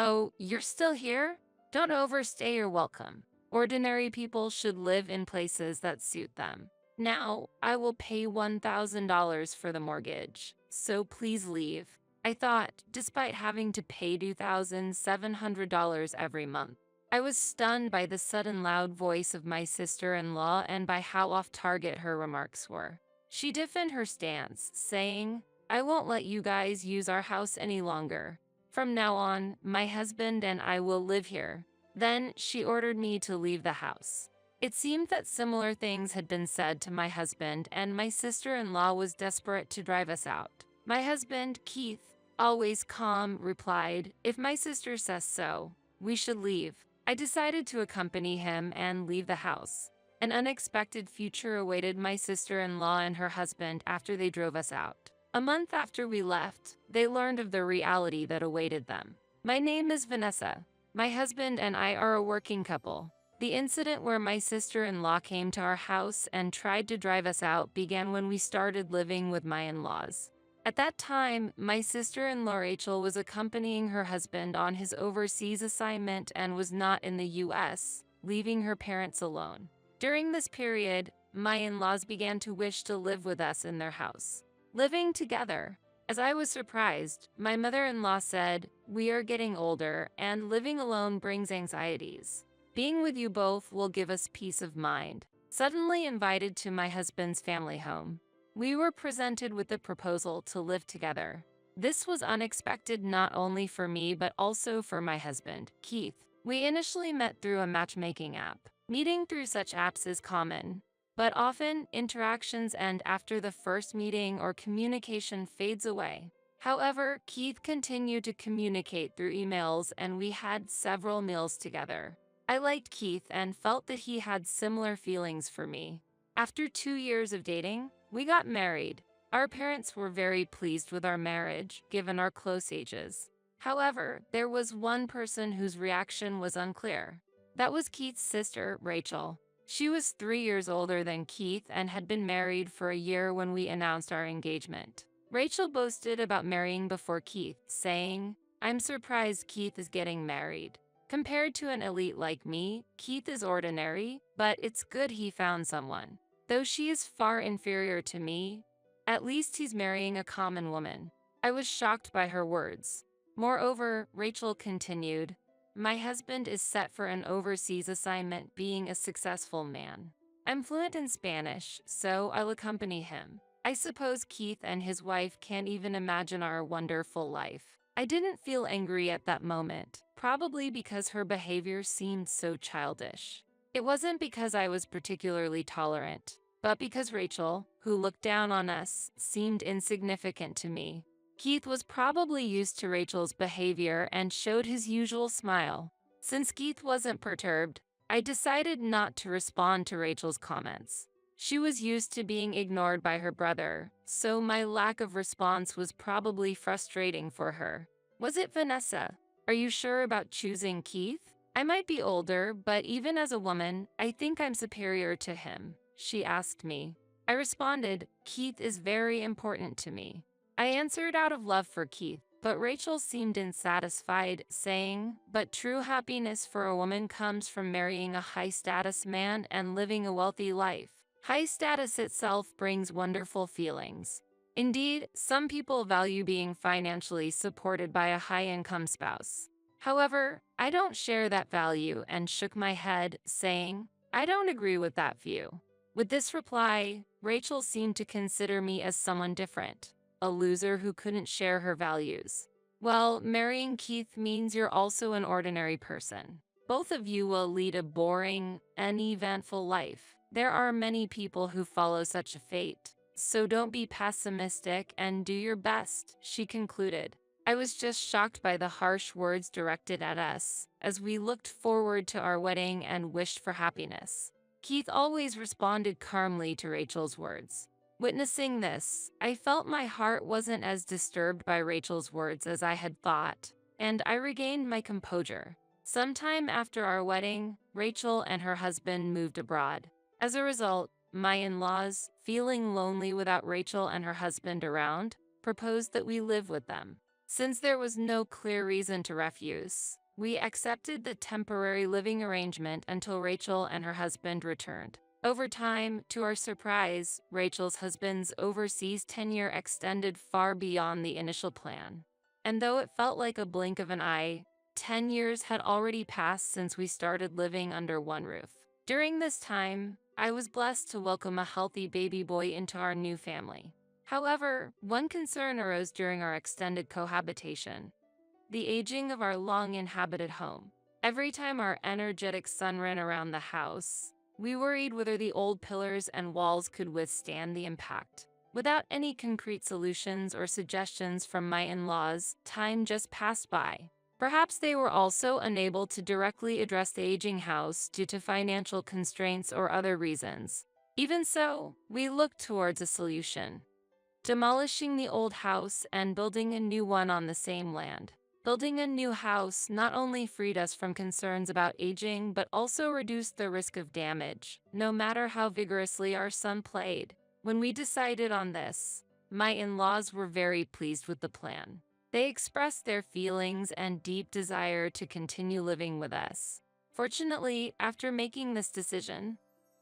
Oh, you're still here? Don't overstay your welcome. Ordinary people should live in places that suit them. Now, I will pay $1,000 for the mortgage, so please leave. I thought, despite having to pay $2,700 every month. I was stunned by the sudden loud voice of my sister-in-law and by how off-target her remarks were. She deepened her stance, saying, I won't let you guys use our house any longer. From now on, my husband and I will live here. Then she ordered me to leave the house. It seemed that similar things had been said to my husband, and my sister-in-law was desperate to drive us out. My husband, Keith, always calm, replied, If my sister says so, we should leave. I decided to accompany him and leave the house. An unexpected future awaited my sister-in-law and her husband after they drove us out. A month after we left, they learned of the reality that awaited them. My name is Vanessa. My husband and I are a working couple. The incident where my sister-in-law came to our house and tried to drive us out began when we started living with my in-laws. At that time, my sister-in-law Rachel was accompanying her husband on his overseas assignment and was not in the US, leaving her parents alone. During this period, my in-laws began to wish to live with us in their house. Living together. As I was surprised, my mother-in-law said, We are getting older, and living alone brings anxieties. Being with you both will give us peace of mind. Suddenly invited to my husband's family home, we were presented with the proposal to live together. This was unexpected not only for me but also for my husband, Keith. We initially met through a matchmaking app. Meeting through such apps is common, but often interactions end after the first meeting or communication fades away. However, Keith continued to communicate through emails and we had several meals together. I liked Keith and felt that he had similar feelings for me. After 2 years of dating, we got married. Our parents were very pleased with our marriage, given our close ages. However, there was one person whose reaction was unclear. That was Keith's sister, Rachel. She was 3 years older than Keith and had been married for a year when we announced our engagement. Rachel boasted about marrying before Keith, saying, I'm surprised Keith is getting married. Compared to an elite like me, Keith is ordinary, but it's good he found someone. Though she is far inferior to me, at least he's marrying a common woman. I was shocked by her words. Moreover, Rachel continued, My husband is set for an overseas assignment being a successful man. I'm fluent in Spanish, so I'll accompany him. I suppose Keith and his wife can't even imagine our wonderful life. I didn't feel angry at that moment, probably because her behavior seemed so childish. It wasn't because I was particularly tolerant, but because Rachel, who looked down on us, seemed insignificant to me. Keith was probably used to Rachel's behavior and showed his usual smile. Since Keith wasn't perturbed, I decided not to respond to Rachel's comments. She was used to being ignored by her brother, so my lack of response was probably frustrating for her. Was it Vanessa? Are you sure about choosing Keith? I might be older, but even as a woman, I think I'm superior to him, she asked me. I responded, Keith is very important to me. I answered out of love for Keith, but Rachel seemed unsatisfied, saying, But true happiness for a woman comes from marrying a high-status man and living a wealthy life. High status itself brings wonderful feelings. Indeed, some people value being financially supported by a high-income spouse. However, I don't share that value and shook my head, saying, I don't agree with that view. With this reply, Rachel seemed to consider me as someone different, a loser who couldn't share her values. Well, marrying Keith means you're also an ordinary person. Both of you will lead a boring, uneventful life. There are many people who follow such a fate. So don't be pessimistic and do your best, she concluded. I was just shocked by the harsh words directed at us, as we looked forward to our wedding and wished for happiness. Keith always responded calmly to Rachel's words. Witnessing this, I felt my heart wasn't as disturbed by Rachel's words as I had thought, and I regained my composure. Sometime after our wedding, Rachel and her husband moved abroad. As a result, my in-laws, feeling lonely without Rachel and her husband around, proposed that we live with them. Since there was no clear reason to refuse, we accepted the temporary living arrangement until Rachel and her husband returned. Over time, to our surprise, Rachel's husband's overseas tenure extended far beyond the initial plan. And though it felt like a blink of an eye, 10 years had already passed since we started living under one roof. During this time, I was blessed to welcome a healthy baby boy into our new family. However, one concern arose during our extended cohabitation: the aging of our long-inhabited home. Every time our energetic son ran around the house, we worried whether the old pillars and walls could withstand the impact. Without any concrete solutions or suggestions from my in-laws, time just passed by. Perhaps they were also unable to directly address the aging house due to financial constraints or other reasons. Even so, we looked towards a solution: demolishing the old house and building a new one on the same land. Building a new house not only freed us from concerns about aging, but also reduced the risk of damage, no matter how vigorously our son played. When we decided on this, my in-laws were very pleased with the plan. They expressed their feelings and deep desire to continue living with us. Fortunately, after making this decision,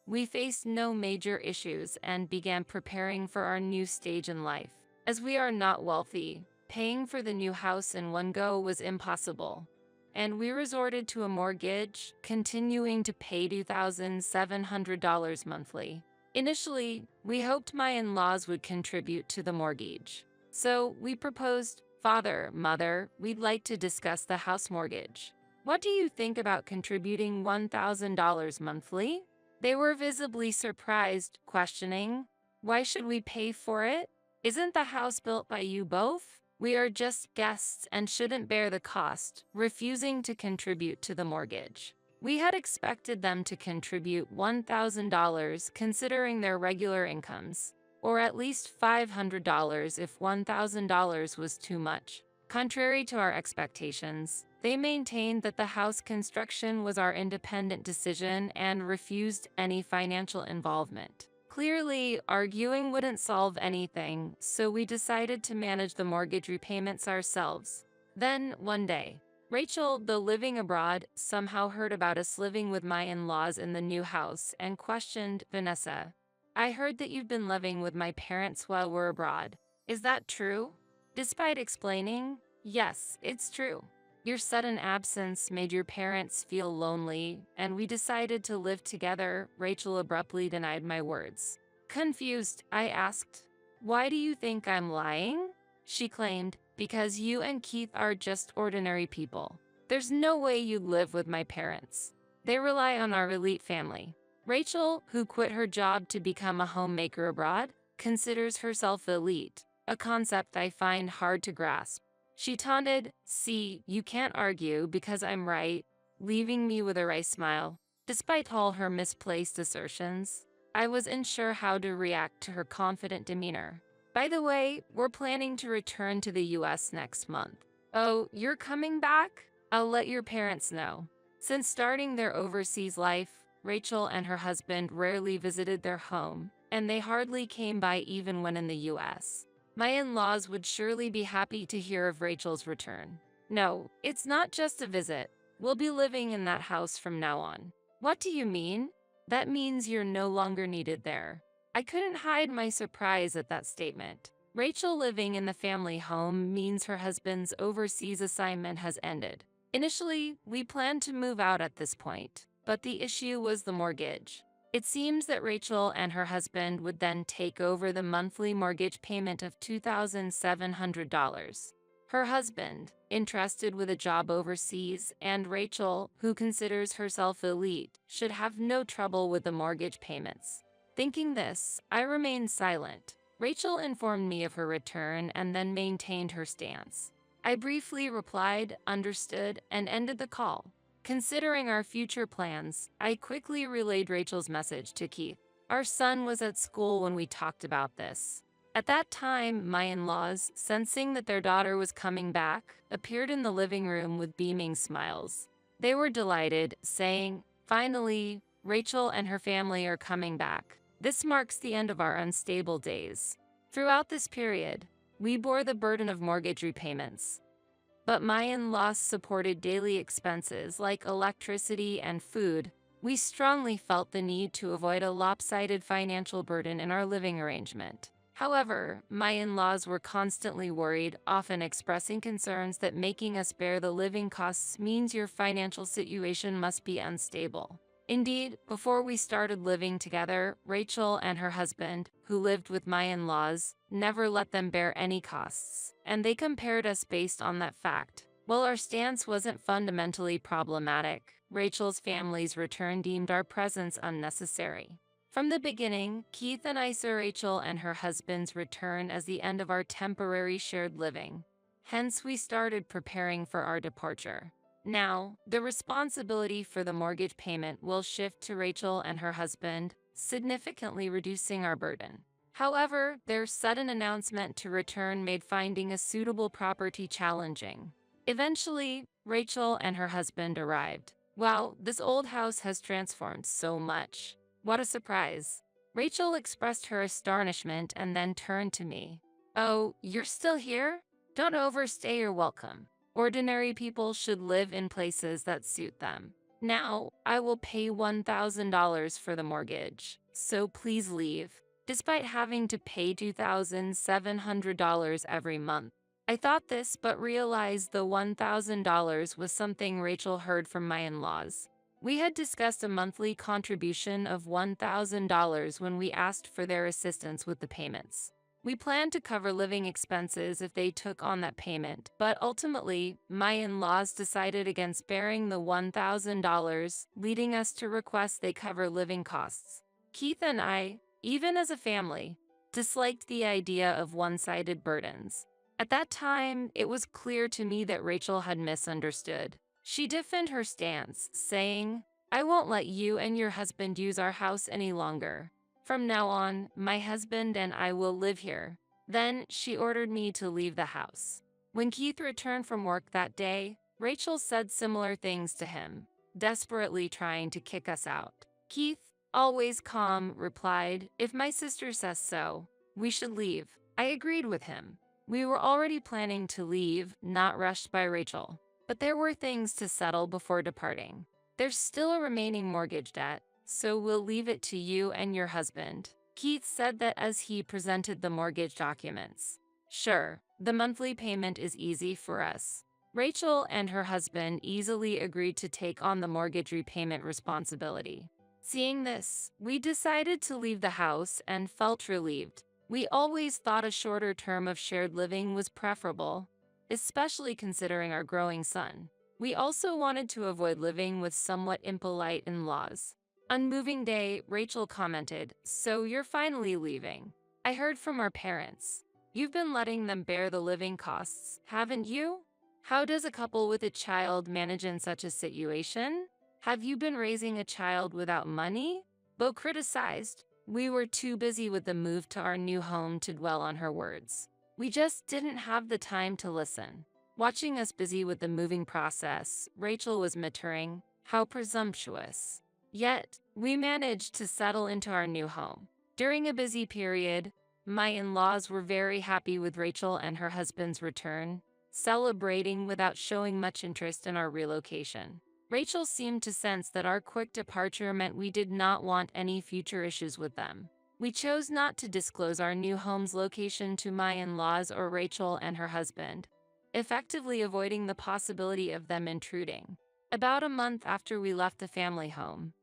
we faced no major issues and began preparing for our new stage in life. As we are not wealthy, paying for the new house in one go was impossible, and we resorted to a mortgage, continuing to pay $2,700 monthly. Initially, we hoped my in-laws would contribute to the mortgage. So we proposed, "Father, Mother, we'd like to discuss the house mortgage. What do you think about contributing $1,000 monthly?" They were visibly surprised, questioning, "Why should we pay for it? Isn't the house built by you both? We are just guests and shouldn't bear the cost," refusing to contribute to the mortgage. We had expected them to contribute $1,000 considering their regular incomes, or at least $500 if $1,000 was too much. Contrary to our expectations, they maintained that the house construction was our independent decision and refused any financial involvement. Clearly, arguing wouldn't solve anything, so we decided to manage the mortgage repayments ourselves. Then, one day, Rachel, though living abroad, somehow heard about us living with my in-laws in the new house and questioned, "Vanessa, I heard that you've been living with my parents while we're abroad. Is that true?" Despite explaining, "Yes, it's true. Your sudden absence made your parents feel lonely, and we decided to live together," Rachel abruptly denied my words. Confused, I asked, "Why do you think I'm lying?" She claimed, "Because you and Keith are just ordinary people. There's no way you'd live with my parents. They rely on our elite family." Rachel, who quit her job to become a homemaker abroad, considers herself elite, a concept I find hard to grasp. She taunted, "See, you can't argue because I'm right," leaving me with a wry smile. Despite all her misplaced assertions, I was unsure how to react to her confident demeanor. "By the way, we're planning to return to the US next month." "Oh, you're coming back? I'll let your parents know." Since starting their overseas life, Rachel and her husband rarely visited their home, and they hardly came by even when in the US. My in-laws would surely be happy to hear of Rachel's return. "No, it's not just a visit. We'll be living in that house from now on." "What do you mean?" "That means you're no longer needed there." I couldn't hide my surprise at that statement. Rachel living in the family home means her husband's overseas assignment has ended. Initially, we planned to move out at this point, but the issue was the mortgage. It seems that Rachel and her husband would then take over the monthly mortgage payment of $2,700. Her husband, interested with a job overseas, and Rachel, who considers herself elite, should have no trouble with the mortgage payments. Thinking this, I remained silent. Rachel informed me of her return and then maintained her stance. I briefly replied, understood, and ended the call. Considering our future plans, I quickly relayed Rachel's message to Keith. Our son was at school when we talked about this. At that time, my in-laws, sensing that their daughter was coming back, appeared in the living room with beaming smiles. They were delighted, saying, "Finally, Rachel and her family are coming back. This marks the end of our unstable days." Throughout this period, we bore the burden of mortgage repayments. But my in-laws supported daily expenses like electricity and food. We strongly felt the need to avoid a lopsided financial burden in our living arrangement. However, my in-laws were constantly worried, often expressing concerns that making us bear the living costs means your financial situation must be unstable. Indeed, before we started living together, Rachel and her husband, who lived with my in-laws, never let them bear any costs, and they compared us based on that fact. While our stance wasn't fundamentally problematic, Rachel's family's return deemed our presence unnecessary. From the beginning, Keith and I saw Rachel and her husband's return as the end of our temporary shared living. Hence, we started preparing for our departure. Now, the responsibility for the mortgage payment will shift to Rachel and her husband, significantly reducing our burden. However, their sudden announcement to return made finding a suitable property challenging. Eventually, Rachel and her husband arrived. Wow, this old house has transformed so much. What a surprise. Rachel expressed her astonishment and then turned to me. Oh, you're still here? Don't overstay your welcome. Ordinary people should live in places that suit them. Now, I will pay $1,000 for the mortgage, so please leave. Despite having to pay $2,700 every month. I thought this but realized the $1,000 was something Rachel heard from my in-laws. We had discussed a monthly contribution of $1,000 when we asked for their assistance with the payments. We planned to cover living expenses if they took on that payment, but ultimately, my in-laws decided against bearing the $1,000, leading us to request they cover living costs. Keith and I, even as a family, disliked the idea of one-sided burdens. At that time, it was clear to me that Rachel had misunderstood. She defended her stance, saying, "I won't let you and your husband use our house any longer. From now on, my husband and I will live here." Then she ordered me to leave the house. When Keith returned from work that day, Rachel said similar things to him, desperately trying to kick us out. Keith, always calm, replied, "If my sister says so, we should leave." I agreed with him. We were already planning to leave, not rushed by Rachel. But there were things to settle before departing. There's still a remaining mortgage debt, so we'll leave it to you and your husband. Keith said that as he presented the mortgage documents. Sure, the monthly payment is easy for us. Rachel and her husband easily agreed to take on the mortgage repayment responsibility. Seeing this, we decided to leave the house and felt relieved. We always thought a shorter term of shared living was preferable, especially considering our growing son. We also wanted to avoid living with somewhat impolite in-laws. On moving day, Rachel commented, "So you're finally leaving. I heard from our parents. You've been letting them bear the living costs, haven't you? How does a couple with a child manage in such a situation? Have you been raising a child without money?" Bo criticized. We were too busy with the move to our new home to dwell on her words. We just didn't have the time to listen. Watching us busy with the moving process, Rachel was muttering, "How presumptuous." Yet, we managed to settle into our new home. During a busy period, my in-laws were very happy with Rachel and her husband's return, celebrating without showing much interest in our relocation. Rachel seemed to sense that our quick departure meant we did not want any future issues with them. We chose not to disclose our new home's location to my in-laws or Rachel and her husband, effectively avoiding the possibility of them intruding. About a month after we left the family home,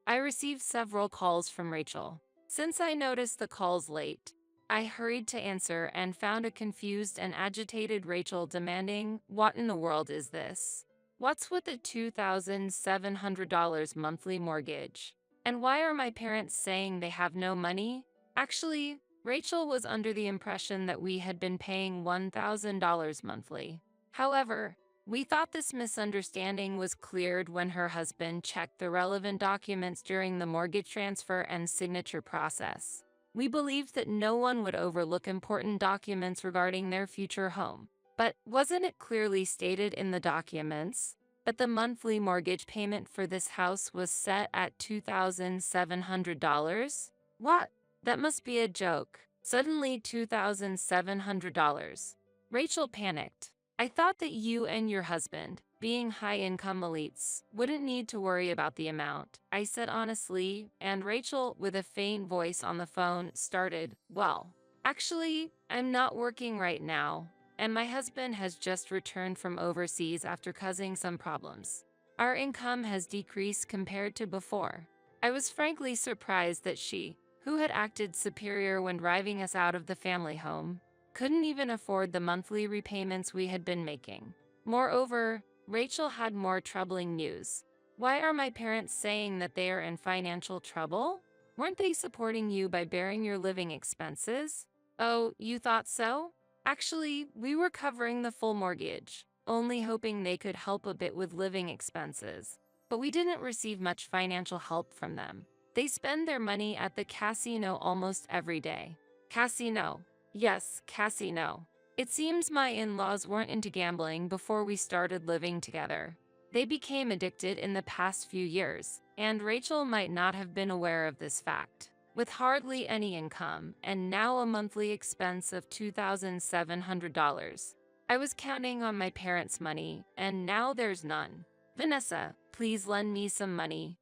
I received several calls from Rachel. Since I noticed the calls late, I hurried to answer and found a confused and agitated Rachel demanding, "What in the world is this? What's with the $2,700 monthly mortgage? And why are my parents saying they have no money?" Actually, Rachel was under the impression that we had been paying $1,000 monthly. However, we thought this misunderstanding was cleared when her husband checked the relevant documents during the mortgage transfer and signature process. We believed that no one would overlook important documents regarding their future home. But wasn't it clearly stated in the documents that the monthly mortgage payment for this house was set at $2,700? What? That must be a joke. Suddenly $2,700. Rachel panicked. I thought that you and your husband, being high-income elites, wouldn't need to worry about the amount, I said honestly, and Rachel, with a faint voice on the phone, started, well, actually, I'm not working right now, and my husband has just returned from overseas after causing some problems. Our income has decreased compared to before. I was frankly surprised that she, who had acted superior when driving us out of the family home, couldn't even afford the monthly repayments we had been making. Moreover, Rachel had more troubling news. Why are my parents saying that they are in financial trouble? Weren't they supporting you by bearing your living expenses? Oh, you thought so? Actually, we were covering the full mortgage, only hoping they could help a bit with living expenses. But we didn't receive much financial help from them. They spend their money at the casino almost every day. Casino. Yes, casino. It seems my in-laws weren't into gambling before we started living together. They became addicted in the past few years, and Rachel might not have been aware of this fact. With hardly any income, and now a monthly expense of $2,700. I was counting on my parents' money, and now there's none. Vanessa, please lend me some money,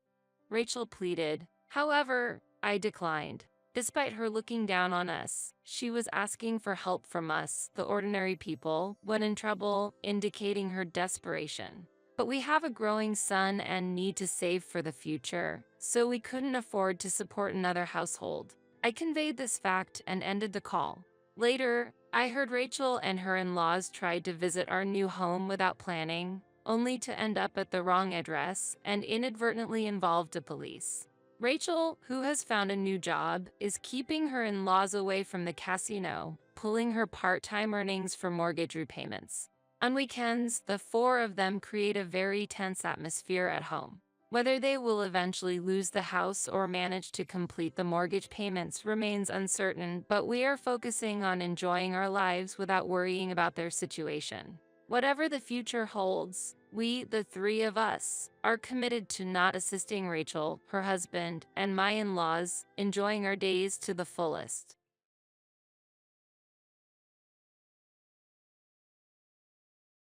Rachel pleaded. However, I declined. Despite her looking down on us, she was asking for help from us, the ordinary people, when in trouble, indicating her desperation. But we have a growing son and need to save for the future, so we couldn't afford to support another household. I conveyed this fact and ended the call. Later, I heard Rachel and her in-laws tried to visit our new home without planning, only to end up at the wrong address and inadvertently involved the police. Rachel, who has found a new job, is keeping her in-laws away from the casino, pulling her part-time earnings for mortgage repayments. On weekends, the four of them create a very tense atmosphere at home. Whether they will eventually lose the house or manage to complete the mortgage payments remains uncertain, but we are focusing on enjoying our lives without worrying about their situation. Whatever the future holds, we, the three of us, are committed to not assisting Rachel, her husband, and my in-laws, enjoying our days to the fullest.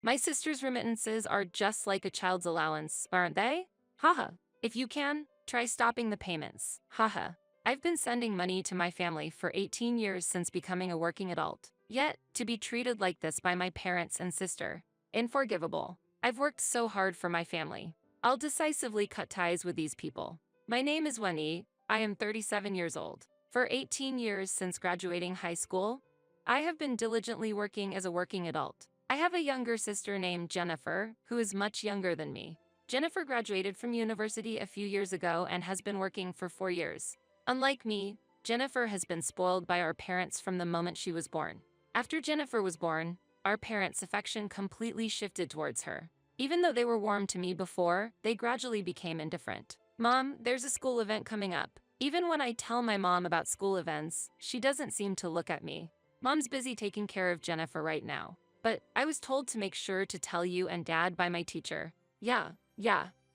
My sister's remittances are just like a child's allowance, aren't they? Haha. If you can, try stopping the payments. Haha. I've been sending money to my family for 18 years since becoming a working adult. Yet, to be treated like this by my parents and sister, unforgivable. I've worked so hard for my family. I'll decisively cut ties with these people. My name is Wendy. I am 37 years old. For 18 years since graduating high school, I have been diligently working as a working adult. I have a younger sister named Jennifer, who is much younger than me. Jennifer graduated from university a few years ago and has been working for 4 years. Unlike me, Jennifer has been spoiled by our parents from the moment she was born. After Jennifer was born, our parents' affection completely shifted towards her. Even though they were warm to me before, they gradually became indifferent. Mom, there's a school event coming up. Even when I tell my mom about school events, she doesn't seem to look at me. Mom's busy taking care of Jennifer right now. But I was told to make sure to tell you and Dad by my teacher. Yeah,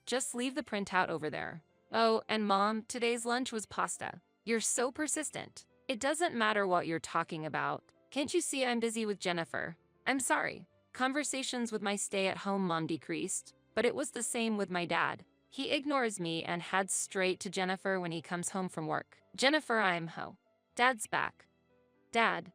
just leave the printout over there. Oh, and Mom, today's lunch was pasta. You're so persistent. It doesn't matter what you're talking about. Can't you see I'm busy with Jennifer? I'm sorry. Conversations with my stay-at-home mom decreased, but it was the same with my dad. He ignores me and heads straight to Jennifer when he comes home from work. Jennifer, I'm ho. Dad's back. Dad.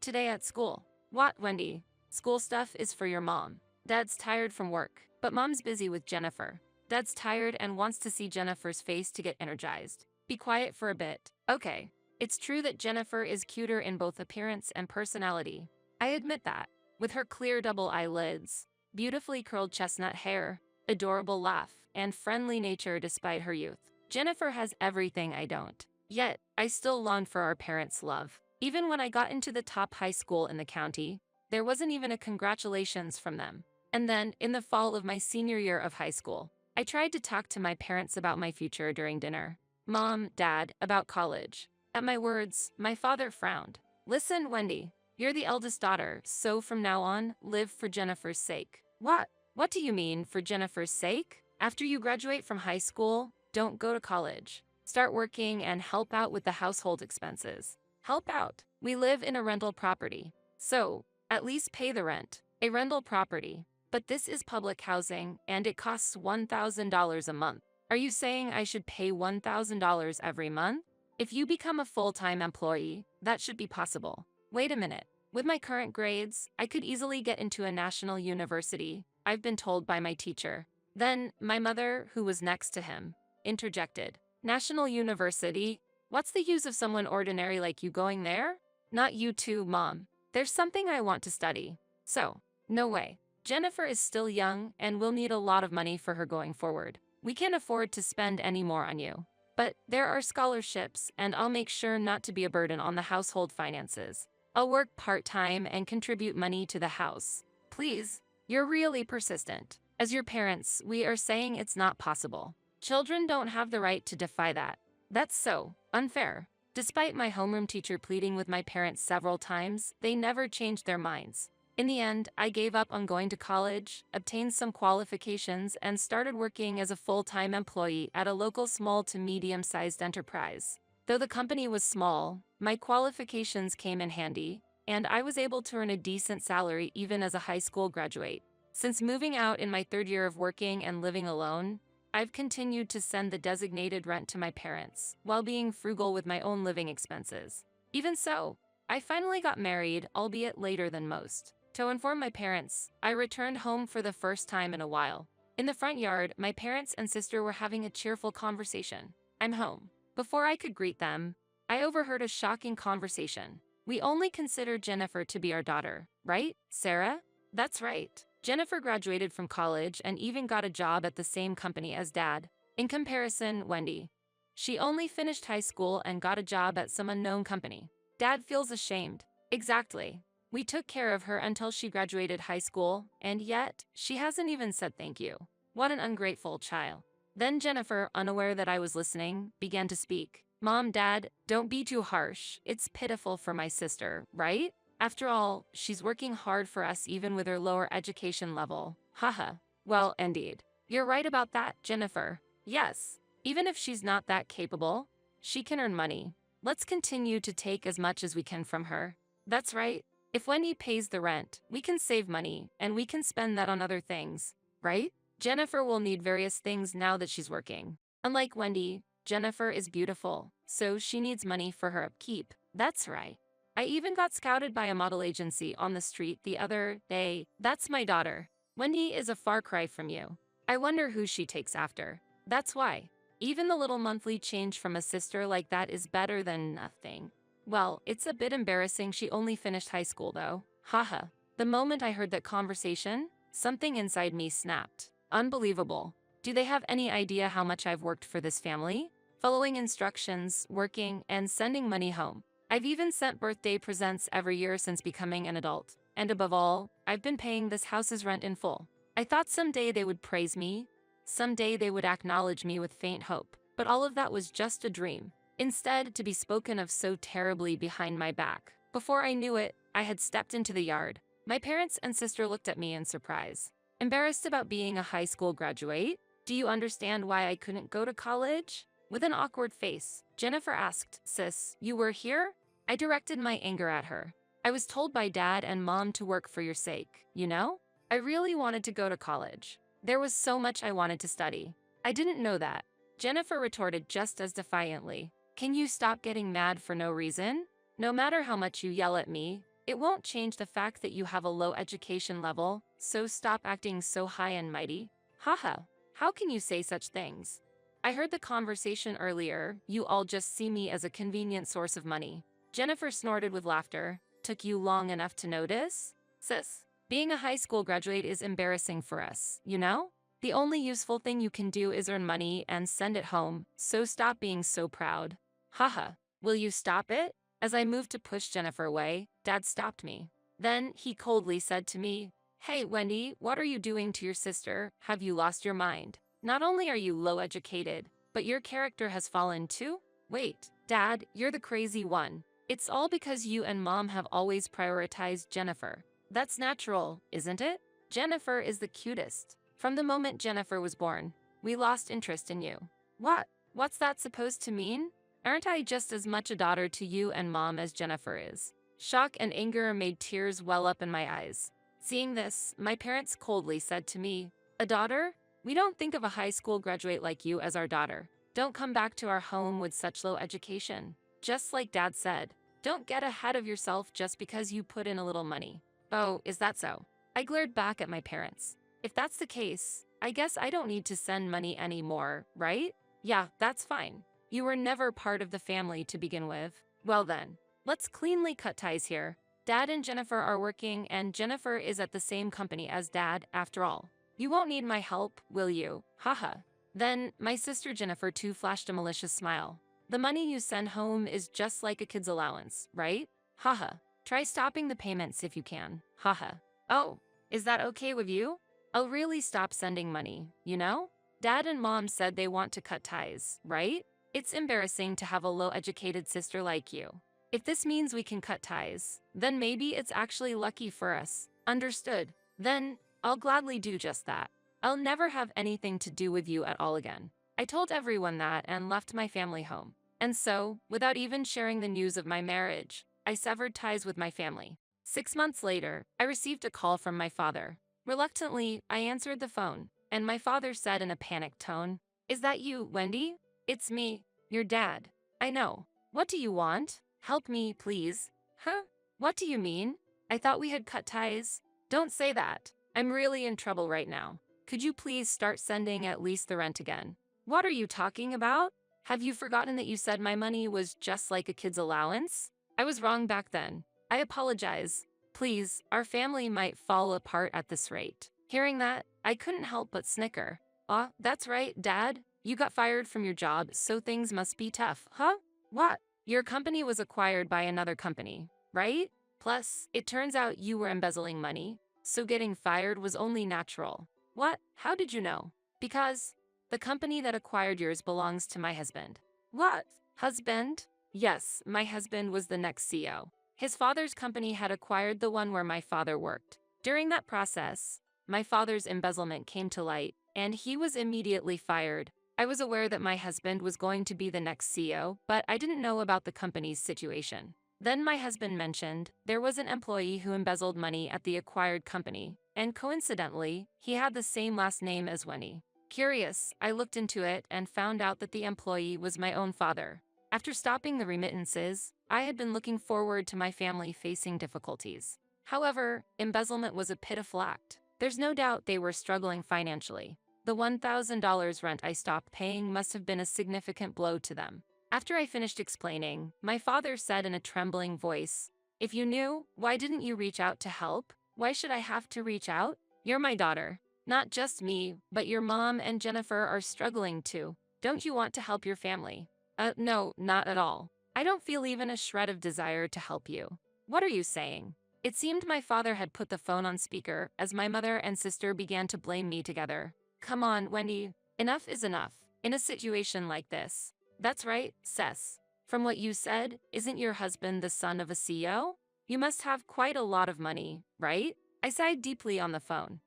Today at school. What, Wendy? School stuff is for your mom. Dad's tired from work, but Mom's busy with Jennifer. Dad's tired and wants to see Jennifer's face to get energized. Be quiet for a bit. Okay. It's true that Jennifer is cuter in both appearance and personality. I admit that. With her clear double eyelids, beautifully curled chestnut hair, adorable laugh, and friendly nature despite her youth, Jennifer has everything I don't. Yet, I still long for our parents' love. Even when I got into the top high school in the county, there wasn't even a congratulations from them. And then, in the fall of my senior year of high school, I tried to talk to my parents about my future during dinner. Mom, Dad, about college. At my words, my father frowned. Listen, Wendy, you're the eldest daughter, so from now on, live for Jennifer's sake. What? What do you mean, for Jennifer's sake? After you graduate from high school, don't go to college. Start working and help out with the household expenses. Help out. We live in a rental property. So, at least pay the rent. A rental property. But this is public housing, and it costs $1,000 a month. Are you saying I should pay $1,000 every month? If you become a full-time employee, that should be possible. Wait a minute. With my current grades, I could easily get into a national university, I've been told by my teacher. Then, my mother, who was next to him, interjected. National university? What's the use of someone ordinary like you going there? Not you too, Mom. There's something I want to study. So, no way. Jennifer is still young and will need a lot of money for her going forward. We can't afford to spend any more on you. But there are scholarships, and I'll make sure not to be a burden on the household finances. I'll work part-time and contribute money to the house. Please, you're really persistent. As your parents, we are saying it's not possible. Children don't have the right to defy that. That's so unfair. Despite my homeroom teacher pleading with my parents several times, they never changed their minds. In the end, I gave up on going to college, obtained some qualifications, and started working as a full-time employee at a local small to medium-sized enterprise. Though the company was small, my qualifications came in handy, and I was able to earn a decent salary even as a high school graduate. Since moving out in my third year of working and living alone, I've continued to send the designated rent to my parents, while being frugal with my own living expenses. Even so, I finally got married, albeit later than most. To inform my parents, I returned home for the first time in a while. In the front yard, my parents and sister were having a cheerful conversation. I'm home. Before I could greet them, I overheard a shocking conversation. We only consider Jennifer to be our daughter, right, Sarah? That's right. Jennifer graduated from college and even got a job at the same company as Dad. In comparison, Wendy. She only finished high school and got a job at some unknown company. Dad feels ashamed. Exactly. We took care of her until she graduated high school, and yet, she hasn't even said thank you. What an ungrateful child. Then Jennifer, unaware that I was listening, began to speak. Mom, Dad, don't be too harsh. It's pitiful for my sister, right? After all, she's working hard for us even with her lower education level. Haha. Well, indeed. You're right about that, Jennifer. Yes. Even if she's not that capable, she can earn money. Let's continue to take as much as we can from her. That's right. If Wendy pays the rent, we can save money, and we can spend that on other things, right? Jennifer will need various things now that she's working. Unlike Wendy, Jennifer is beautiful, so she needs money for her upkeep. That's right. I even got scouted by a model agency on the street the other day. That's my daughter. Wendy is a far cry from you. I wonder who she takes after. That's why. Even the little monthly change from a sister like that is better than nothing. Well, it's a bit embarrassing she only finished high school though. Haha. The moment I heard that conversation, something inside me snapped. Unbelievable. Do they have any idea how much I've worked for this family? Following instructions, working, and sending money home. I've even sent birthday presents every year since becoming an adult. And above all, I've been paying this house's rent in full. I thought someday they would praise me. Someday they would acknowledge me with faint hope. But all of that was just a dream. Instead, to be spoken of so terribly behind my back. Before I knew it, I had stepped into the yard. My parents and sister looked at me in surprise. Embarrassed about being a high school graduate? Do you understand why I couldn't go to college? With an awkward face, Jennifer asked, Sis, you were here? I directed my anger at her. I was told by Dad and Mom to work for your sake, you know? I really wanted to go to college. There was so much I wanted to study. I didn't know that. Jennifer retorted just as defiantly. Can you stop getting mad for no reason? No matter how much you yell at me, it won't change the fact that you have a low education level, so stop acting so high and mighty. Haha, how can you say such things? I heard the conversation earlier. You all just see me as a convenient source of money. Jennifer snorted with laughter. Took you long enough to notice? Sis, being a high school graduate is embarrassing for us, you know? The only useful thing you can do is earn money and send it home, so stop being so proud. Haha, will you stop it? As I moved to push Jennifer away, Dad stopped me. Then he coldly said to me, Hey, Wendy, what are you doing to your sister? Have you lost your mind? Not only are you low educated, but your character has fallen too? Wait, Dad, you're the crazy one. It's all because you and Mom have always prioritized Jennifer. That's natural, isn't it? Jennifer is the cutest. From the moment Jennifer was born, we lost interest in you. What? What's that supposed to mean? Aren't I just as much a daughter to you and Mom as Jennifer is? Shock and anger made tears well up in my eyes. Seeing this, my parents coldly said to me, "A daughter? We don't think of a high school graduate like you as our daughter. Don't come back to our home with such low education." Just like Dad said, don't get ahead of yourself just because you put in a little money. Oh, is that so? I glared back at my parents. If that's the case, I guess I don't need to send money anymore, right? Yeah, that's fine. You were never part of the family to begin with. Well then, let's cleanly cut ties here. Dad and Jennifer are working, and Jennifer is at the same company as Dad, after all. You won't need my help, will you? Haha. Then, my sister Jennifer too flashed a malicious smile. The money you send home is just like a kid's allowance, right? Haha. Try stopping the payments if you can. Haha. Oh, is that okay with you? I'll really stop sending money, you know? Dad and Mom said they want to cut ties, right? It's embarrassing to have a low-educated sister like you. If this means we can cut ties, then maybe it's actually lucky for us. Understood. Then, I'll gladly do just that. I'll never have anything to do with you at all again. I told everyone that and left my family home. And so, without even sharing the news of my marriage, I severed ties with my family. 6 months later, I received a call from my father. Reluctantly, I answered the phone, and my father said in a panicked tone, "Is that you, Wendy?" "It's me, your dad." "I know. What do you want? Help me, please." "Huh? What do you mean? I thought we had cut ties." "Don't say that. I'm really in trouble right now. Could you please start sending at least the rent again?" "What are you talking about? Have you forgotten that you said my money was just like a kid's allowance?" "I was wrong back then. I apologize. Please, our family might fall apart at this rate." Hearing that, I couldn't help but snicker. "Ah, that's right, Dad. You got fired from your job, so things must be tough, huh? What? Your company was acquired by another company, right? Plus, it turns out you were embezzling money, so getting fired was only natural." "What? How did you know?" "Because the company that acquired yours belongs to my husband." "What? Husband?" "Yes, my husband was the next CEO. His father's company had acquired the one where my father worked. During that process, my father's embezzlement came to light, and he was immediately fired. I was aware that my husband was going to be the next CEO, but I didn't know about the company's situation. Then my husband mentioned there was an employee who embezzled money at the acquired company, and coincidentally, he had the same last name as Winnie. Curious, I looked into it and found out that the employee was my own father. After stopping the remittances, I had been looking forward to my family facing difficulties. However, embezzlement was a pitiful act. There's no doubt they were struggling financially. The $1,000 rent I stopped paying must have been a significant blow to them. After I finished explaining, my father said in a trembling voice, "If you knew, why didn't you reach out to help? Why should I have to reach out? You're my daughter. Not just me, but your mom and Jennifer are struggling too. Don't you want to help your family?" No, not at all. I don't feel even a shred of desire to help you." "What are you saying?" It seemed my father had put the phone on speaker as my mother and sister began to blame me together. "Come on, Wendy. Enough is enough. In a situation like this." "That's right, Cess. From what you said, isn't your husband the son of a CEO? You must have quite a lot of money, right?" I sighed deeply on the phone.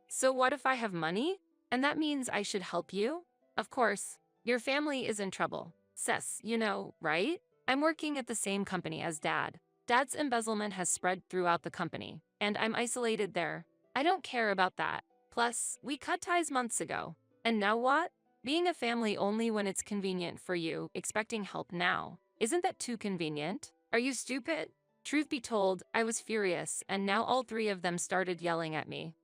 So what if I have money? And that means I should help you?" "Of course. Your family is in trouble. Cess, you know, right? I'm working at the same company as Dad. Dad's embezzlement has spread throughout the company, and I'm isolated there. I don't care about that. Plus, we cut ties months ago. And now what? Being a family only when it's convenient for you, expecting help now. Isn't that too convenient? Are you stupid?" Truth be told, I was furious, and now all three of them started yelling at me.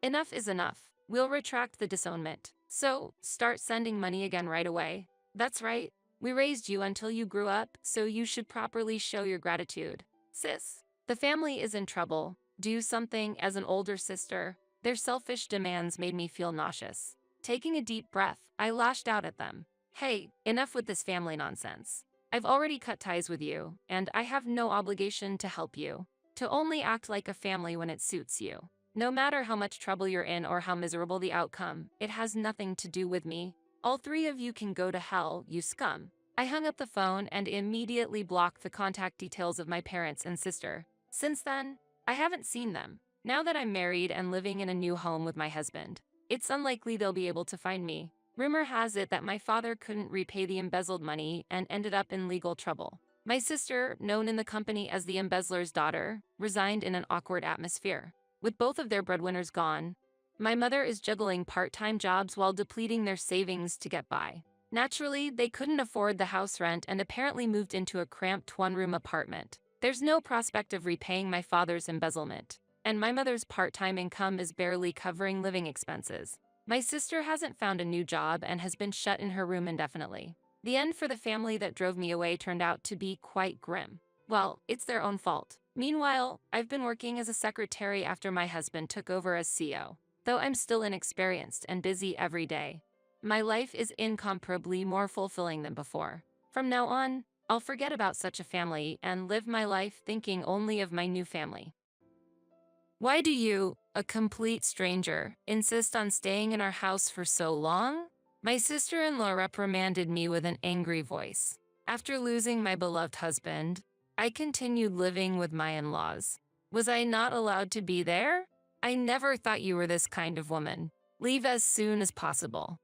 Enough is enough. We'll retract the disownment. So, start sending money again right away." "That's right. We raised you until you grew up, so you should properly show your gratitude." "Sis, the family is in trouble. Do something as an older sister." Their selfish demands made me feel nauseous. Taking a deep breath, I lashed out at them. "Hey, enough with this family nonsense. I've already cut ties with you, and I have no obligation to help you. To only act like a family when it suits you. No matter how much trouble you're in or how miserable the outcome, it has nothing to do with me. All three of you can go to hell, you scum." I hung up the phone and immediately blocked the contact details of my parents and sister. Since then, I haven't seen them. Now that I'm married and living in a new home with my husband, it's unlikely they'll be able to find me. Rumor has it that my father couldn't repay the embezzled money and ended up in legal trouble. My sister, known in the company as the embezzler's daughter, resigned in an awkward atmosphere. With both of their breadwinners gone, my mother is juggling part-time jobs while depleting their savings to get by. Naturally, they couldn't afford the house rent and apparently moved into a cramped one-room apartment. There's no prospect of repaying my father's embezzlement, and my mother's part-time income is barely covering living expenses. My sister hasn't found a new job and has been shut in her room indefinitely. The end for the family that drove me away turned out to be quite grim. Well, it's their own fault. Meanwhile, I've been working as a secretary after my husband took over as CEO. Though I'm still inexperienced and busy every day, my life is incomparably more fulfilling than before. From now on, I'll forget about such a family and live my life thinking only of my new family. Why do you, a complete stranger, insist on staying in our house for so long? My sister-in-law reprimanded me with an angry voice. After losing my beloved husband, I continued living with my in-laws. Was I not allowed to be there? I never thought you were this kind of woman. Leave as soon as possible.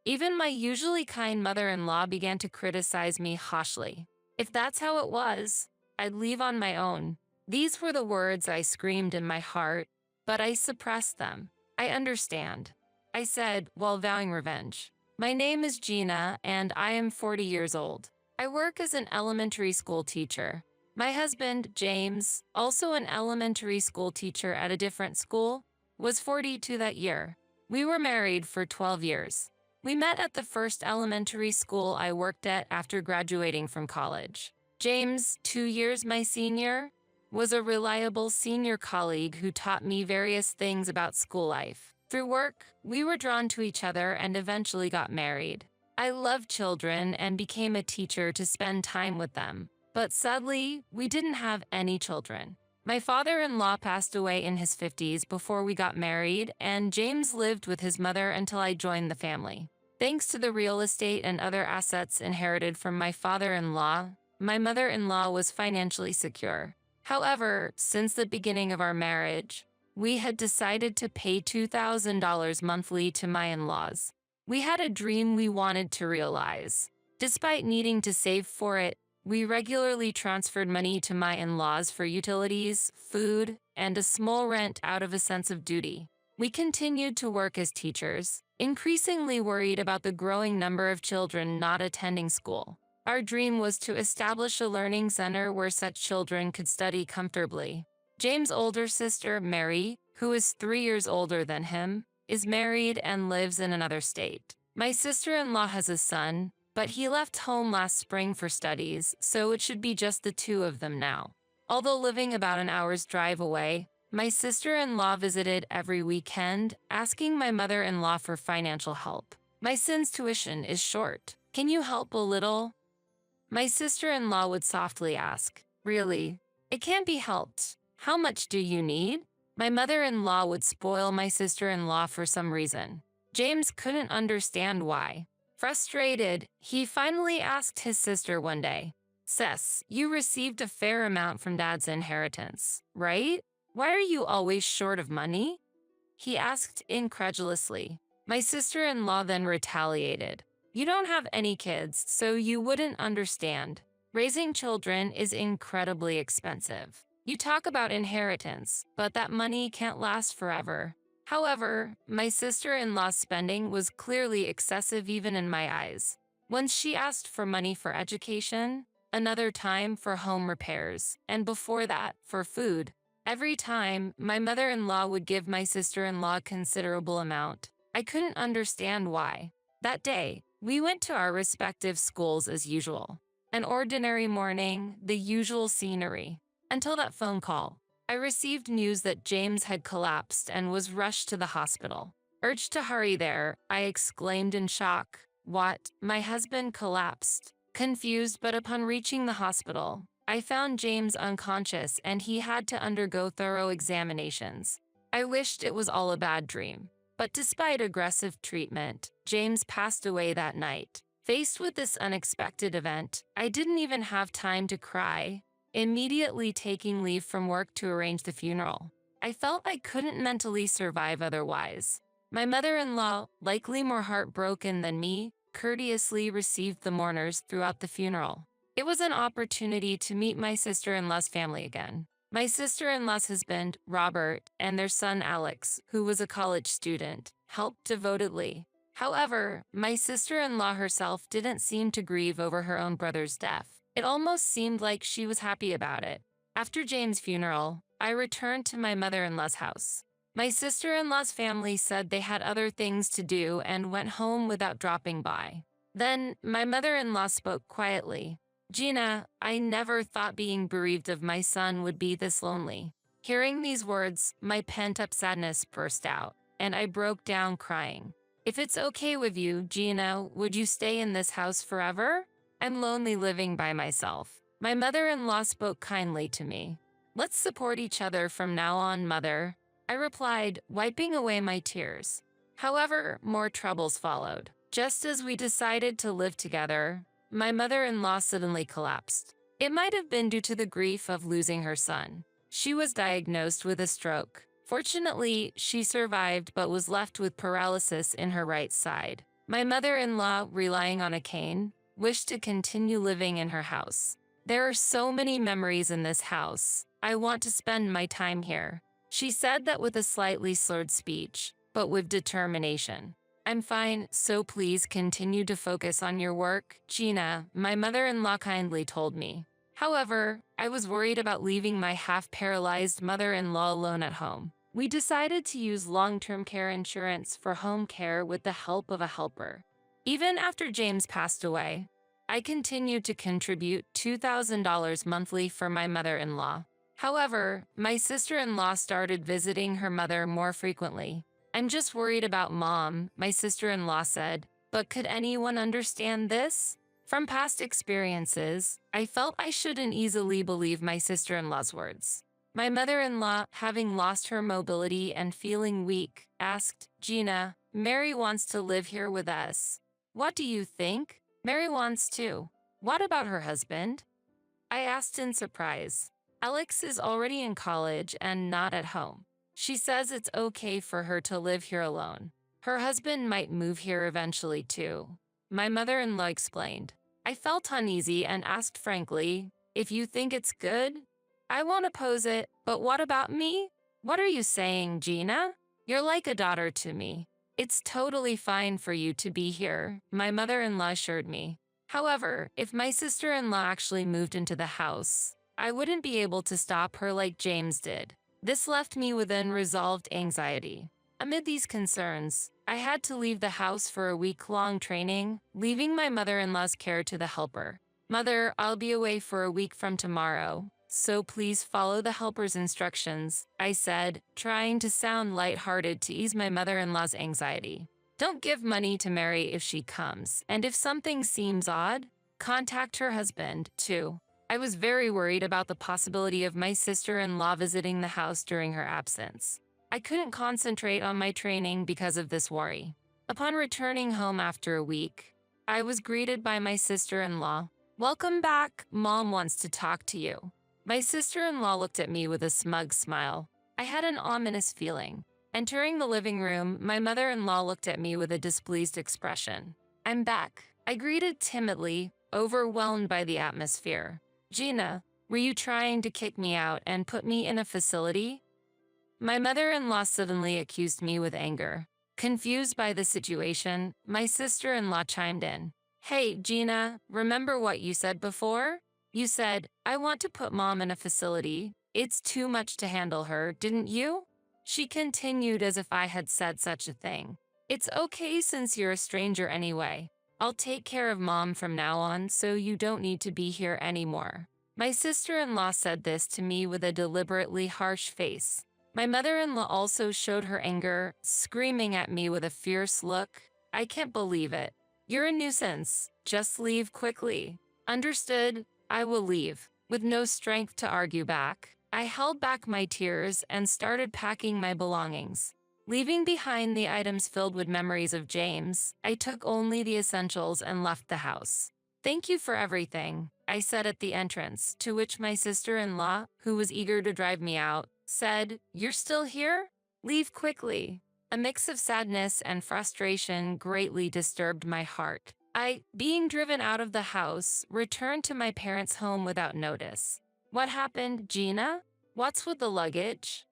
Even my usually kind mother-in-law began to criticize me harshly. If that's how it was, I'd leave on my own. These were the words I screamed in my heart, but I suppressed them. I understand, I said while vowing revenge. My name is Gina, and I am 40 years old. I work as an elementary school teacher. My husband, James, also an elementary school teacher at a different school, was 42 that year. We were married for 12 years. We met at the first elementary school I worked at after graduating from college. James, 2 years my senior, was a reliable senior colleague who taught me various things about school life. Through work, we were drawn to each other and eventually got married. I loved children and became a teacher to spend time with them. But sadly, we didn't have any children. My father-in-law passed away in his 50s before we got married, and James lived with his mother until I joined the family. Thanks to the real estate and other assets inherited from my father-in-law, my mother-in-law was financially secure. However, since the beginning of our marriage, we had decided to pay $2,000 monthly to my in-laws. We had a dream we wanted to realize. Despite needing to save for it, we regularly transferred money to my in-laws for utilities, food, and a small rent out of a sense of duty. We continued to work as teachers, increasingly worried about the growing number of children not attending school. Our dream was to establish a learning center where such children could study comfortably. James' older sister, Mary, who is 3 years older than him, is married and lives in another state. My sister-in-law has a son, but he left home last spring for studies, so it should be just the two of them now. Although living about an hour's drive away, my sister-in-law visited every weekend, asking my mother-in-law for financial help. My son's tuition is short. Can you help a little? My sister-in-law would softly ask, "Really? It can't be helped. How much do you need?" My mother-in-law would spoil my sister-in-law for some reason. James couldn't understand why. Frustrated, he finally asked his sister one day, "Sis, you received a fair amount from Dad's inheritance, right? Why are you always short of money?" He asked incredulously. My sister-in-law then retaliated. "You don't have any kids, so you wouldn't understand. Raising children is incredibly expensive. You talk about inheritance, but that money can't last forever." However, my sister-in-law's spending was clearly excessive even in my eyes. Once she asked for money for education, another time for home repairs, and before that, for food. Every time, my mother-in-law would give my sister-in-law a considerable amount. I couldn't understand why. That day, we went to our respective schools as usual. An ordinary morning, the usual scenery. Until that phone call. I received news that James had collapsed and was rushed to the hospital. Urged to hurry there, I exclaimed in shock, "What? My husband collapsed?" Confused, but upon reaching the hospital, I found James unconscious and he had to undergo thorough examinations. I wished it was all a bad dream. But despite aggressive treatment, James passed away that night. Faced with this unexpected event, I didn't even have time to cry, immediately taking leave from work to arrange the funeral. I felt I couldn't mentally survive otherwise. My mother-in-law, likely more heartbroken than me, courteously received the mourners throughout the funeral. It was an opportunity to meet my sister-in-law's family again. My sister-in-law's husband, Robert, and their son, Alex, who was a college student, helped devotedly. However, my sister-in-law herself didn't seem to grieve over her own brother's death. It almost seemed like she was happy about it. After James' funeral, I returned to my mother-in-law's house. My sister-in-law's family said they had other things to do and went home without dropping by. Then, my mother-in-law spoke quietly. "Gina, I never thought being bereaved of my son would be this lonely." Hearing these words, my pent-up sadness burst out, and I broke down crying. "If it's okay with you, Gina, would you stay in this house forever? I'm lonely living by myself." My mother-in-law spoke kindly to me. "Let's support each other from now on, mother," I replied, wiping away my tears. However, more troubles followed. Just as we decided to live together, my mother-in-law suddenly collapsed. It might have been due to the grief of losing her son. She was diagnosed with a stroke. Fortunately, she survived but was left with paralysis in her right side. My mother-in-law, relying on a cane, wished to continue living in her house. "There are so many memories in this house. I want to spend my time here," she said that with a slightly slurred speech, but with determination. "I'm fine, so please continue to focus on your work, Gina," my mother-in-law kindly told me. However, I was worried about leaving my half-paralyzed mother-in-law alone at home. We decided to use long-term care insurance for home care with the help of a helper. Even after James passed away, I continued to contribute $2,000 monthly for my mother-in-law. However, my sister-in-law started visiting her mother more frequently. "I'm just worried about Mom," my sister-in-law said, "but could anyone understand this?" From past experiences, I felt I shouldn't easily believe my sister-in-law's words. My mother-in-law, having lost her mobility and feeling weak, asked, "Gina, Mary wants to live here with us. What do you think?" "Mary wants to. What about her husband?" I asked in surprise. "Alex is already in college and not at home. She says it's okay for her to live here alone. Her husband might move here eventually too," my mother-in-law explained. I felt uneasy and asked frankly, "If you think it's good, I won't oppose it, but what about me?" "What are you saying, Gina? You're like a daughter to me. It's totally fine for you to be here," my mother-in-law assured me. However, if my sister-in-law actually moved into the house, I wouldn't be able to stop her like James did. This left me with unresolved anxiety. Amid these concerns, I had to leave the house for a week-long training, leaving my mother-in-law's care to the helper. "Mother, I'll be away for a week from tomorrow, so please follow the helper's instructions," I said, trying to sound lighthearted to ease my mother-in-law's anxiety. "Don't give money to Mary if she comes, and if something seems odd, contact her husband, too." I was very worried about the possibility of my sister-in-law visiting the house during her absence. I couldn't concentrate on my training because of this worry. Upon returning home after a week, I was greeted by my sister-in-law. "Welcome back, Mom wants to talk to you." My sister-in-law looked at me with a smug smile. I had an ominous feeling. Entering the living room, my mother-in-law looked at me with a displeased expression. "I'm back," I greeted timidly, overwhelmed by the atmosphere. "Gina, were you trying to kick me out and put me in a facility?" My mother-in-law suddenly accused me with anger. Confused by the situation, my sister-in-law chimed in. "Hey, Gina, remember what you said before? You said, 'I want to put Mom in a facility. It's too much to handle her,' didn't you?" She continued as if I had said such a thing. "It's okay since you're a stranger anyway. I'll take care of Mom from now on so you don't need to be here anymore." My sister-in-law said this to me with a deliberately harsh face. My mother-in-law also showed her anger, screaming at me with a fierce look. "I can't believe it. You're a nuisance. Just leave quickly." "Understood, I will leave." With no strength to argue back, I held back my tears and started packing my belongings. Leaving behind the items filled with memories of James, I took only the essentials and left the house. "Thank you for everything," I said at the entrance, to which my sister-in-law, who was eager to drive me out, said, "You're still here? Leave quickly." A mix of sadness and frustration greatly disturbed my heart. I, being driven out of the house, returned to my parents' home without notice. What happened, Gina? What's with the luggage?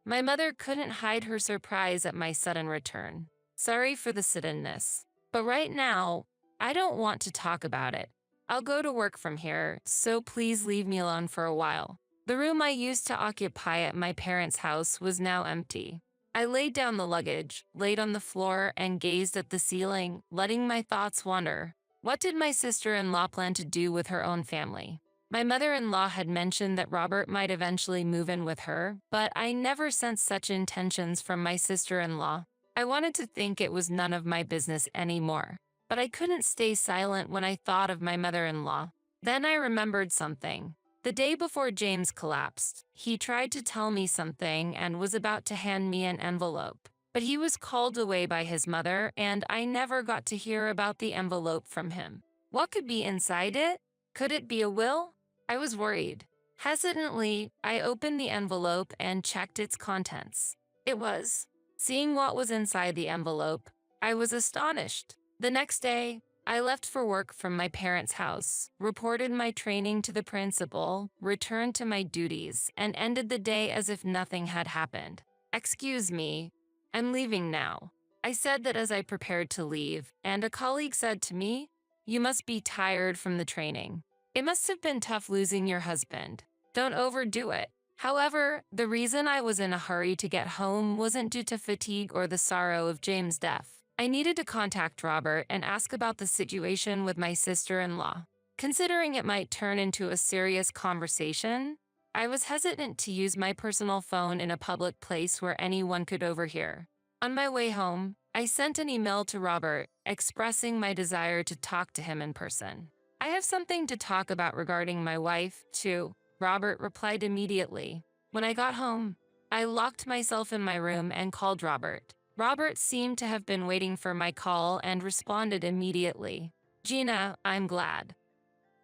My mother couldn't hide her surprise at my sudden return. Sorry for the suddenness, but right now, I don't want to talk about it. I'll go to work from here, so please leave me alone for a while. The room I used to occupy at my parents' house was now empty. I laid down the luggage, laid on the floor, and gazed at the ceiling, letting my thoughts wander. What did my sister-in-law plan to do with her own family? My mother-in-law had mentioned that Robert might eventually move in with her, but I never sensed such intentions from my sister-in-law. I wanted to think it was none of my business anymore, but I couldn't stay silent when I thought of my mother-in-law. Then I remembered something. The day before James collapsed, he tried to tell me something and was about to hand me an envelope. But he was called away by his mother, and I never got to hear about the envelope from him. What could be inside it? Could it be a will? I was worried. Hesitantly, I opened the envelope and checked its contents. It was. Seeing what was inside the envelope, I was astonished. The next day, I left for work from my parents' house, reported my training to the principal, returned to my duties, and ended the day as if nothing had happened. Excuse me, I'm leaving now. I said that as I prepared to leave, and a colleague said to me, "You must be tired from the training. It must have been tough losing your husband. Don't overdo it." However, the reason I was in a hurry to get home wasn't due to fatigue or the sorrow of James' death. I needed to contact Robert and ask about the situation with my sister-in-law. Considering it might turn into a serious conversation, I was hesitant to use my personal phone in a public place where anyone could overhear. On my way home, I sent an email to Robert expressing my desire to talk to him in person. "I have something to talk about regarding my wife, too," Robert replied immediately. When I got home, I locked myself in my room and called Robert. Robert seemed to have been waiting for my call and responded immediately. "Gina, I'm glad.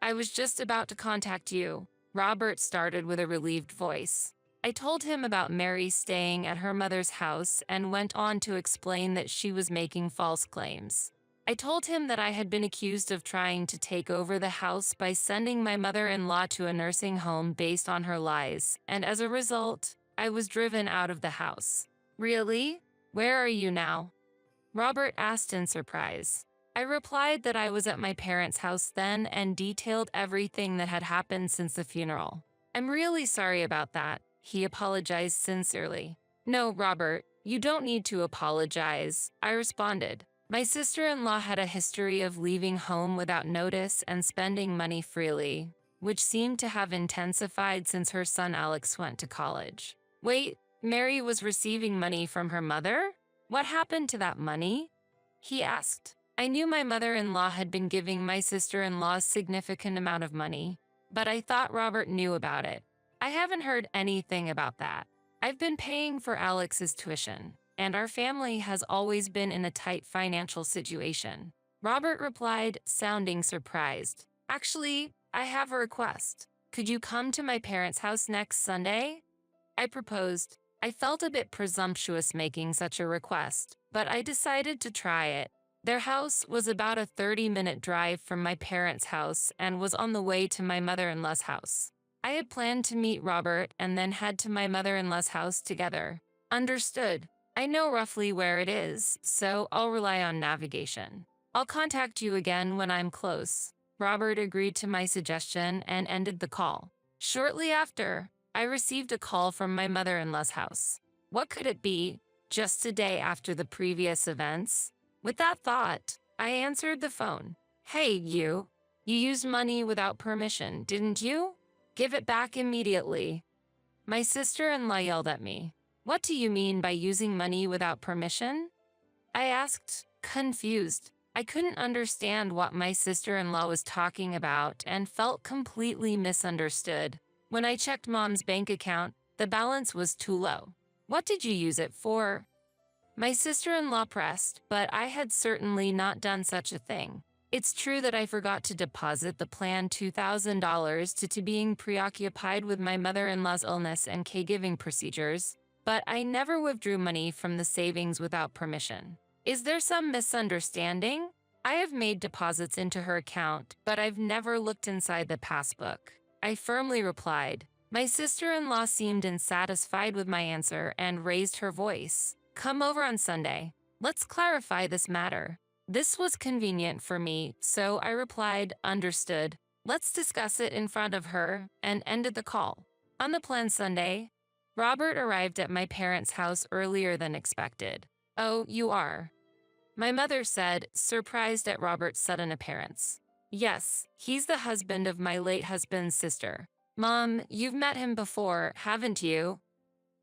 I was just about to contact you," Robert started with a relieved voice. I told him about Mary staying at her mother's house and went on to explain that she was making false claims. I told him that I had been accused of trying to take over the house by sending my mother-in-law to a nursing home based on her lies, and as a result, I was driven out of the house. "Really? Where are you now?" Robert asked in surprise. I replied that I was at my parents' house then and detailed everything that had happened since the funeral. "I'm really sorry about that," he apologized sincerely. "No, Robert, you don't need to apologize," I responded. My sister-in-law had a history of leaving home without notice and spending money freely, which seemed to have intensified since her son Alex went to college. "Wait, Mary was receiving money from her mother? What happened to that money?" he asked. I knew my mother-in-law had been giving my sister-in-law a significant amount of money, but I thought Robert knew about it. "I haven't heard anything about that. I've been paying for Alex's tuition, and our family has always been in a tight financial situation." Robert replied, sounding surprised. "Actually, I have a request. Could you come to my parents' house next Sunday?" I proposed. I felt a bit presumptuous making such a request, but I decided to try it. Their house was about a 30-minute drive from my parents' house and was on the way to my mother-in-law's house. I had planned to meet Robert and then head to my mother-in-law's house together. "Understood. I know roughly where it is, so I'll rely on navigation. I'll contact you again when I'm close." Robert agreed to my suggestion and ended the call. Shortly after, I received a call from my mother-in-law's house. What could it be, just a day after the previous events? With that thought, I answered the phone. "Hey, you. You used money without permission, didn't you? Give it back immediately." My sister-in-law yelled at me. "What do you mean by using money without permission?" I asked, confused. I couldn't understand what my sister-in-law was talking about and felt completely misunderstood. When I checked Mom's bank account, the balance was too low. "What did you use it for?" My sister-in-law pressed, but I had certainly not done such a thing. It's true that I forgot to deposit the planned $2,000 due to being preoccupied with my mother-in-law's illness and caregiving procedures, but I never withdrew money from the savings without permission. Is there some misunderstanding? I have made deposits into her account, but I've never looked inside the passbook. I firmly replied. My sister-in-law seemed unsatisfied with my answer and raised her voice. Come over on Sunday. Let's clarify this matter. This was convenient for me, so I replied, understood. Let's discuss it in front of her, and ended the call. On the planned Sunday, Robert arrived at my parents' house earlier than expected. Oh, you are? My mother said, surprised at Robert's sudden appearance. Yes, he's the husband of my late husband's sister. Mom, you've met him before, haven't you?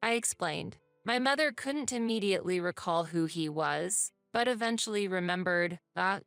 I explained. My mother couldn't immediately recall who he was, but eventually remembered,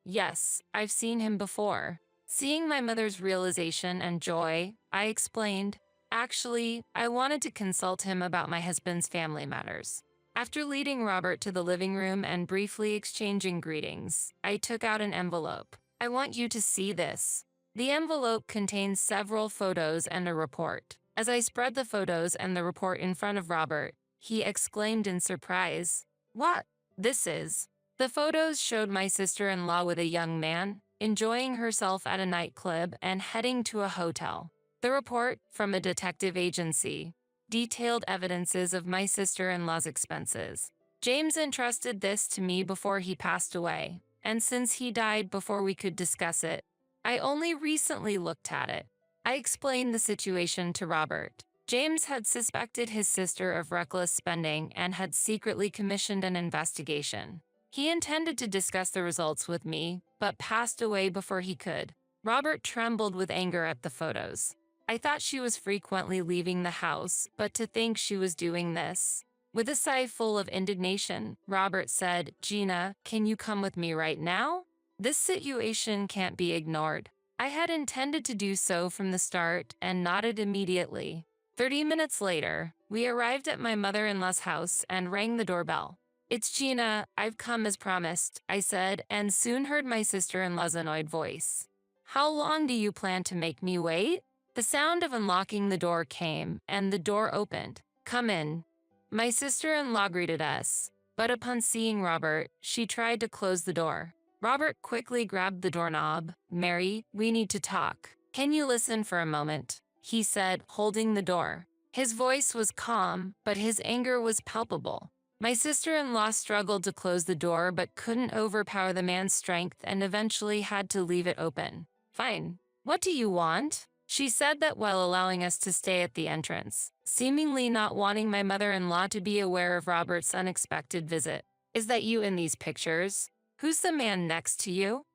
yes, I've seen him before. Seeing my mother's realization and joy, I explained, actually, I wanted to consult him about my husband's family matters. After leading Robert to the living room and briefly exchanging greetings, I took out an envelope. I want you to see this. The envelope contains several photos and a report. As I spread the photos and the report in front of Robert, he exclaimed in surprise, "What? This is?" The photos showed my sister-in-law with a young man, enjoying herself at a nightclub and heading to a hotel. The report, from a detective agency, detailed evidences of my sister-in-law's expenses. James entrusted this to me before he passed away, and since he died before we could discuss it, I only recently looked at it. I explained the situation to Robert. James had suspected his sister of reckless spending and had secretly commissioned an investigation. He intended to discuss the results with me, but passed away before he could. Robert trembled with anger at the photos. I thought she was frequently leaving the house, but to think she was doing this. With a sigh full of indignation, Robert said, "Gina, can you come with me right now? This situation can't be ignored." I had intended to do so from the start and nodded immediately. 30 minutes later, we arrived at my mother-in-law's house and rang the doorbell. "It's Gina, I've come as promised," I said, and soon heard my sister-in-law's annoyed voice. "How long do you plan to make me wait?" The sound of unlocking the door came, and the door opened. "Come in." My sister-in-law greeted us, but upon seeing Robert, she tried to close the door. Robert quickly grabbed the doorknob. "Mary, we need to talk. Can you listen for a moment?" he said, holding the door. His voice was calm, but his anger was palpable. My sister-in-law struggled to close the door but couldn't overpower the man's strength and eventually had to leave it open. "Fine. What do you want?" She said that while allowing us to stay at the entrance, seemingly not wanting my mother-in-law to be aware of Robert's unexpected visit. "Is that you in these pictures? Who's the man next to you?"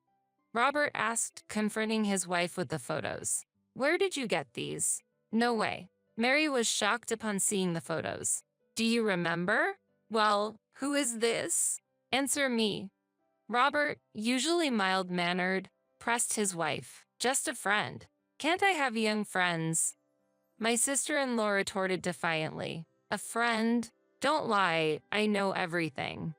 Robert asked, confronting his wife with the photos. "Where did you get these?" "No way." Mary was shocked upon seeing the photos. "Do you remember?" "Well, who is this?" "Answer me." Robert, usually mild-mannered, pressed his wife. "Just a friend. Can't I have young friends?" My sister-in-law retorted defiantly. "A friend? Don't lie, I know everything."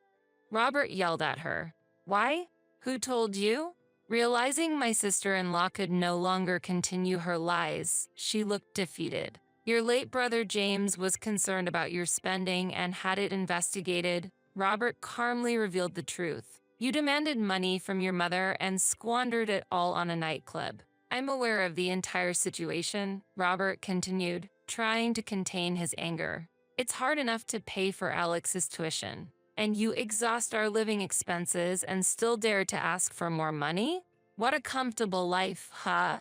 Robert yelled at her. "Why? Who told you?" Realizing my sister-in-law could no longer continue her lies, she looked defeated. "Your late brother James was concerned about your spending and had it investigated." Robert calmly revealed the truth. "You demanded money from your mother and squandered it all on a nightclub." "I'm aware of the entire situation," Robert continued, trying to contain his anger. "It's hard enough to pay for Alex's tuition, and you exhaust our living expenses and still dare to ask for more money? What a comfortable life, huh?"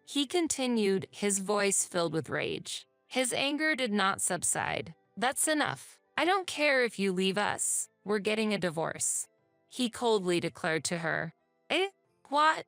He continued, his voice filled with rage. His anger did not subside. "That's enough. I don't care if you leave us. We're getting a divorce," he coldly declared to her. "Eh? What?"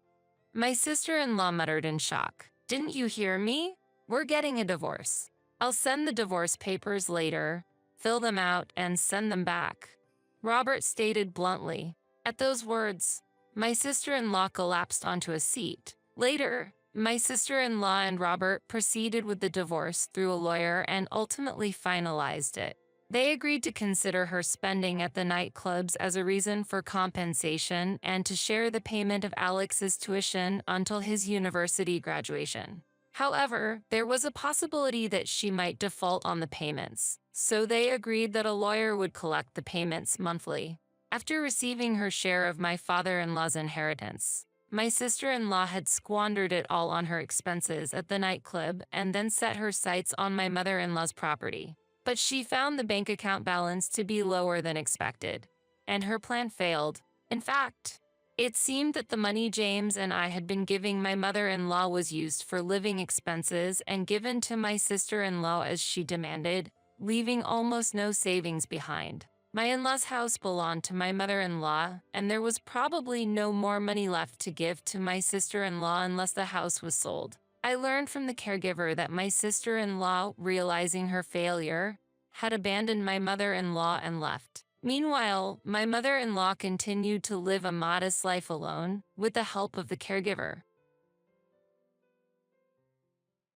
My sister-in-law muttered in shock. "Didn't you hear me? We're getting a divorce. I'll send the divorce papers later, fill them out, and send them back," Robert stated bluntly. At those words, my sister-in-law collapsed onto a seat. Later, my sister-in-law and Robert proceeded with the divorce through a lawyer and ultimately finalized it. They agreed to consider her spending at the nightclubs as a reason for compensation and to share the payment of Alex's tuition until his university graduation. However, there was a possibility that she might default on the payments. So they agreed that a lawyer would collect the payments monthly. After receiving her share of my father-in-law's inheritance, my sister-in-law had squandered it all on her expenses at the nightclub and then set her sights on my mother-in-law's property. But she found the bank account balance to be lower than expected, and her plan failed. In fact, it seemed that the money James and I had been giving my mother-in-law was used for living expenses and given to my sister-in-law as she demanded, leaving almost no savings behind. My in-laws' house belonged to my mother-in-law, and there was probably no more money left to give to my sister-in-law unless the house was sold. I learned from the caregiver that my sister-in-law, realizing her failure, had abandoned my mother-in-law and left. Meanwhile, my mother-in-law continued to live a modest life alone, with the help of the caregiver.